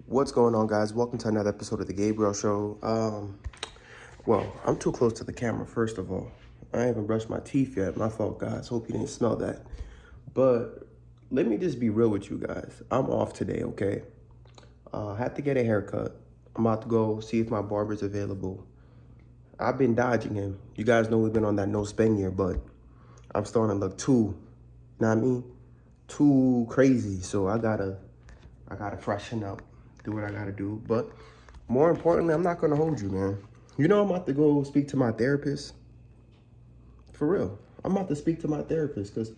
What's going on, guys? Welcome to another episode of the Gabriel Show. Well, I'm too close to the camera, first of all. I haven't brushed my teeth yet. My fault, guys. Hope you didn't smell that. But let me just be real with you guys. I'm off today, okay? I had to get a haircut. I'm about to go see if my barber's available. I've been dodging him. You guys know we've been on that no spend year, but I'm starting to look too, you know what I mean? Too crazy. So I gotta freshen up, do what I gotta do. But more importantly, I'm not gonna hold you, man. You know I'm about to go speak to my therapist. For real. I'm about to speak to my therapist because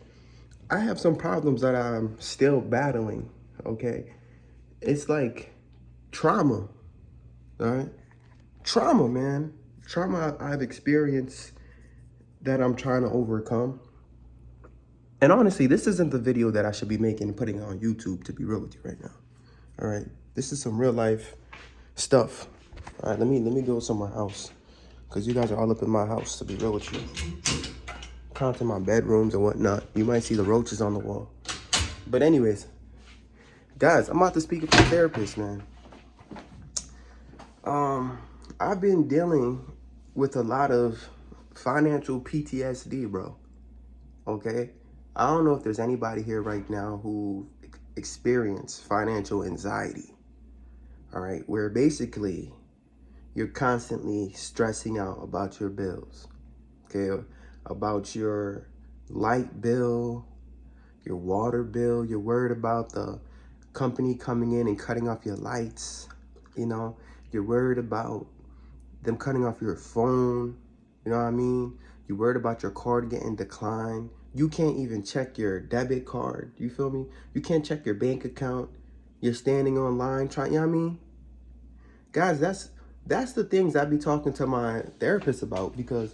I have some problems that I'm still battling, okay? It's like trauma, all right? Trauma, man. Trauma I've experienced that I'm trying to overcome. And honestly, this isn't the video that I should be making and putting on YouTube, to be real with you right now. All right, this is some real life stuff. All right, let me go to my house because you guys are all up in my house, to be real with you. Counting my bedrooms and whatnot. You might see the roaches on the wall. But anyways, guys, I'm about to speak with my therapist, man. I've been dealing with a lot of financial PTSD, bro. Okay? I don't know if there's anybody here right now who experienced financial anxiety. All right, where basically you're constantly stressing out about your bills, okay? About your light bill, your water bill. You're worried about the company coming in and cutting off your lights, you know? You're worried about them cutting off your phone, you know what I mean? You're worried about your card getting declined. You can't even check your debit card, you feel me? You can't check your bank account. You're standing online trying, you know what I mean? Guys, that's the things I be talking to my therapist about because,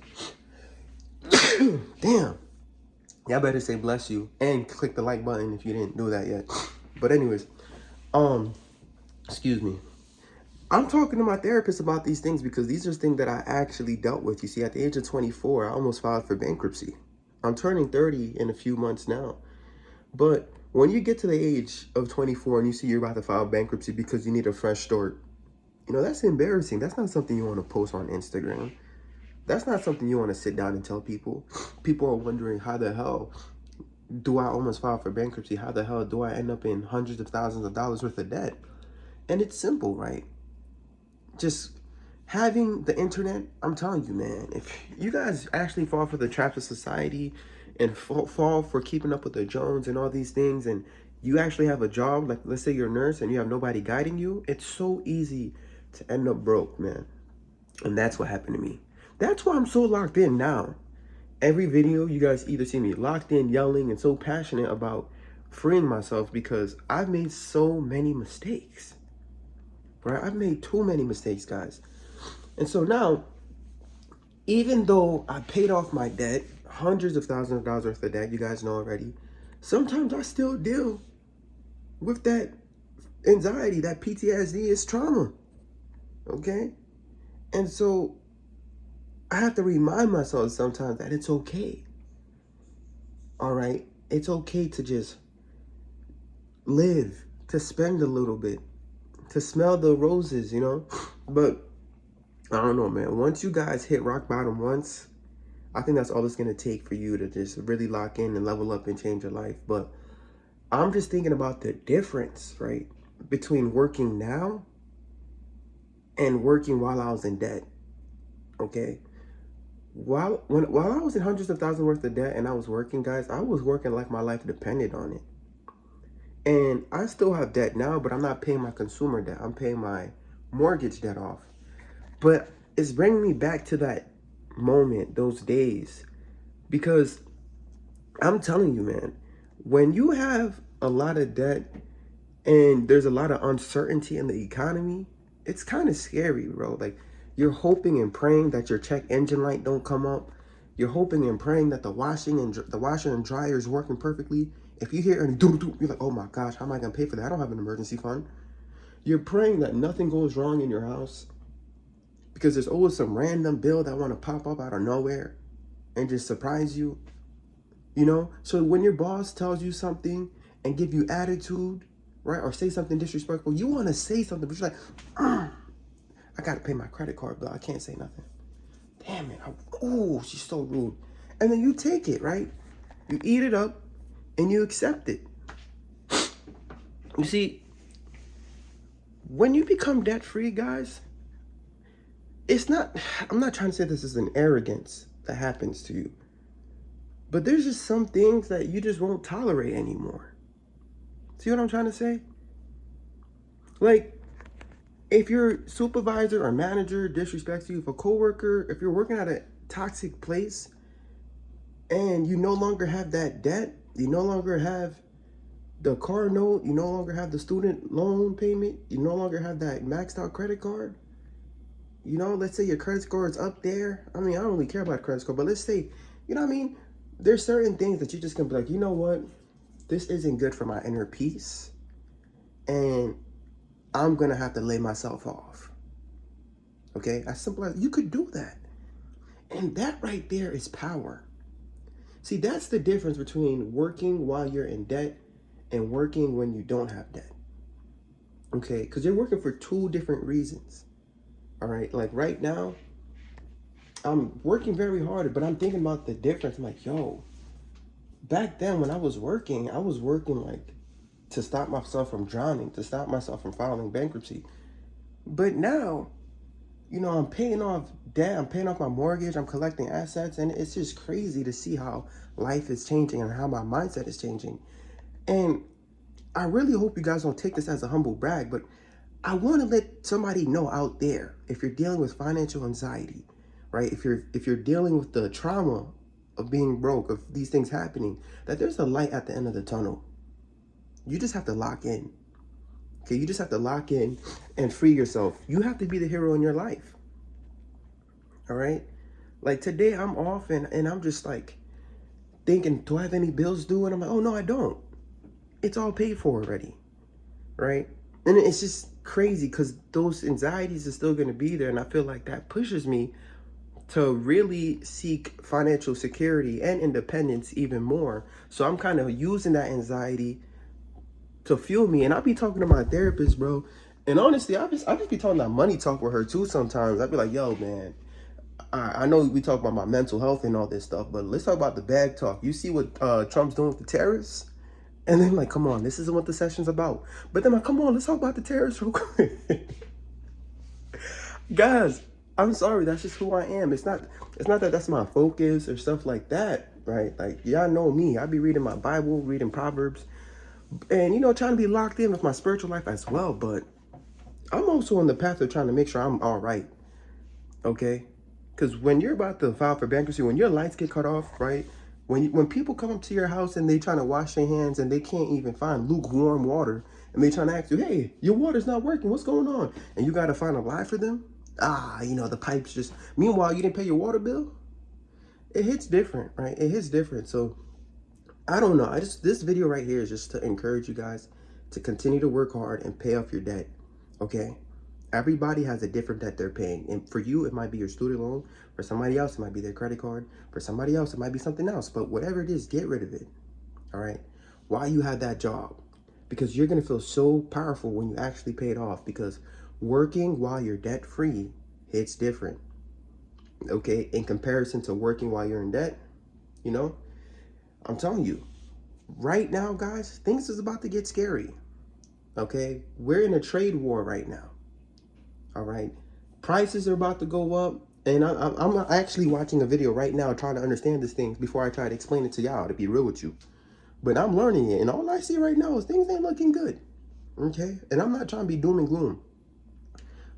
damn, y'all better say bless you and click the like button if you didn't do that yet. But anyways, excuse me. I'm talking to my therapist about these things because these are things that I actually dealt with. You see, at the age of 24, I almost filed for bankruptcy. I'm turning 30 in a few months now. But when you get to the age of 24 and you see you're about to file bankruptcy because you need a fresh start, you know, that's embarrassing. That's not something you want to post on Instagram. That's not something you want to sit down and tell people. People are wondering, how the hell do I almost file for bankruptcy? How the hell do I end up in hundreds of thousands of dollars worth of debt? And it's simple, right? Just having the internet, I'm telling you, man, if you guys actually fall for the traps of society and fall for keeping up with the Jones and all these things, and you actually have a job, like let's say you're a nurse and you have nobody guiding you, it's so easy to end up broke, man. And that's what happened to me. That's why I'm so locked in now. Every video, you guys either see me locked in, yelling, and so passionate about freeing myself because I've made so many mistakes. Right? I've made too many mistakes, guys. And so now, even though I paid off my debt, hundreds of thousands of dollars worth of debt, you guys know already, sometimes I still deal with that anxiety, that PTSD is trauma. Okay? And so I have to remind myself sometimes that it's okay. All right? It's okay to just live, to spend a little bit, to smell the roses, you know? But I don't know, man. Once you guys hit rock bottom once, I think that's all it's going to take for you to just really lock in and level up and change your life. But I'm just thinking about the difference, right, between working now and working while I was in debt, okay? While I was in hundreds of thousands worth of debt and I was working, guys, I was working like my life depended on it. And I still have debt now, but I'm not paying my consumer debt. I'm paying my mortgage debt off. But it's bringing me back to that moment, those days. Because I'm telling you, man, when you have a lot of debt and there's a lot of uncertainty in the economy, it's kind of scary, bro. Like, you're hoping and praying that your check engine light don't come up. You're hoping and praying that the washer and dryer is working perfectly. If you hear any doo-doo, you're like, oh my gosh, how am I going to pay for that? I don't have an emergency fund. You're praying that nothing goes wrong in your house because there's always some random bill that want to pop up out of nowhere and just surprise you, you know? So when your boss tells you something and give you attitude, right? Or say something disrespectful. You want to say something, but you're like, I got to pay my credit card bill. I can't say nothing. Damn it. Oh, she's so rude. And then you take it, right? You eat it up and you accept it. You see, when you become debt-free, guys, it's not, I'm not trying to say this is an arrogance that happens to you, but there's just some things that you just won't tolerate anymore. See what I'm trying to say? Like, if your supervisor or manager disrespects you, if a coworker, if you're working at a toxic place and you no longer have that debt, you no longer have the car note, you no longer have the student loan payment, you no longer have that maxed out credit card, you know, let's say your credit score is up there. I mean, I don't really care about credit score, but let's say, you know what I mean? There's certain things that you just can be like, you know what? This isn't good for my inner peace. And I'm going to have to lay myself off. Okay? As simple as you could do that. And that right there is power. See, that's the difference between working while you're in debt and working when you don't have debt. Okay? Because you're working for two different reasons. All right? Like right now, I'm working very hard, but I'm thinking about the difference. I'm like, yo, back then when I was working like to stop myself from drowning, to stop myself from filing bankruptcy. But now, you know, I'm paying off debt, I'm paying off my mortgage, I'm collecting assets, and it's just crazy to see how life is changing and how my mindset is changing. And I really hope you guys don't take this as a humble brag, but I want to let somebody know out there, if you're dealing with financial anxiety, right? If you're dealing with the trauma of being broke, of these things happening, that there's a light at the end of the tunnel. You just have to lock in. Okay, you just have to lock in and free yourself. You have to be the hero in your life. All right? Like today I'm off and I'm just like thinking, do I have any bills due? And I'm like, oh no, I don't. It's all paid for already. Right? And it's just crazy because those anxieties are still going to be there. And I feel like that pushes me to really seek financial security and independence even more. So I'm kind of using that anxiety to fuel me. And I'll be talking to my therapist, bro. And honestly, I just be talking that money talk with her too sometimes. I'd be like, yo, man, I know we talk about my mental health and all this stuff, but let's talk about the bag talk. You see what Trump's doing with the terrorists? And then like, come on, this isn't what the session's about. But then like, come on, let's talk about the terrorists real quick. Guys, I'm sorry, that's just who I am. It's not that that's my focus or stuff like that, right? Like, y'all know me. I be reading my Bible, reading Proverbs, and, you know, trying to be locked in with my spiritual life as well. But I'm also on the path of trying to make sure I'm all right, okay? Because when you're about to file for bankruptcy, when your lights get cut off, right? When people come up to your house and they trying to wash their hands and they can't even find lukewarm water, and they trying to ask you, hey, your water's not working, what's going on? And you got to find a lie for them? You know, the pipes just... Meanwhile, you didn't pay your water bill? It hits different, right? It hits different. So, I don't know. This video right here is just to encourage you guys to continue to work hard and pay off your debt, okay? Everybody has a different debt they're paying. And for you, it might be your student loan. For somebody else, it might be their credit card. For somebody else, it might be something else. But whatever it is, get rid of it, all right? While you have that job. Because you're going to feel so powerful when you actually pay it off. Because working while you're debt-free hits different, okay? In comparison to working while you're in debt, you know? I'm telling you, right now, guys, things is about to get scary, okay? We're in a trade war right now, all right? Prices are about to go up, and I'm actually watching a video right now trying to understand this thing before I try to explain it to y'all, to be real with you. But I'm learning it, and all I see right now is things ain't looking good, okay? And I'm not trying to be doom and gloom.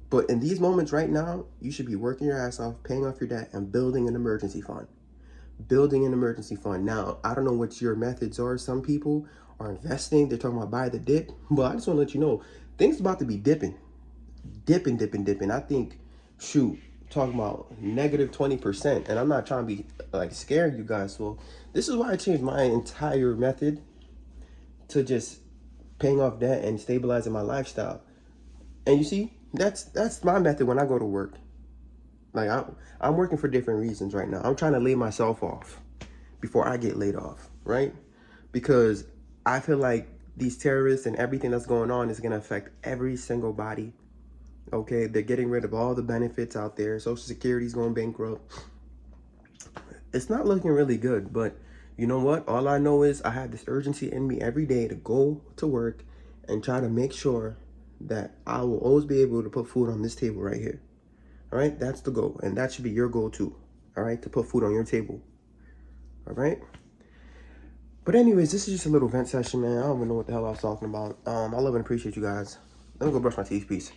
But in these moments right now, you should be working your ass off, paying off your debt, and building an emergency fund. Building an emergency fund. Now, I don't know what your methods are. Some people are investing. They're talking about buy the dip. But I just want to let you know, things about to be dipping. Dipping. I think, shoot, talking about negative 20%. And I'm not trying to be like scaring you guys. So this is why I changed my entire method to just paying off debt and stabilizing my lifestyle. And you see, that's my method when I go to work. Like, I'm working for different reasons right now. I'm trying to lay myself off before I get laid off, right? Because I feel like these terrorists and everything that's going on is going to affect every single body. Okay, they're getting rid of all the benefits out there. Social Security's going bankrupt. It's not looking really good, but you know what? All I know is I have this urgency in me every day to go to work and try to make sure that I will always be able to put food on this table right here. All right, that's the goal, and that should be your goal too. All right, to put food on your table. All right. But anyways, this is just a little vent session, man. I don't even know what the hell I was talking about. I love and appreciate you guys. Let me go brush my teeth. Peace.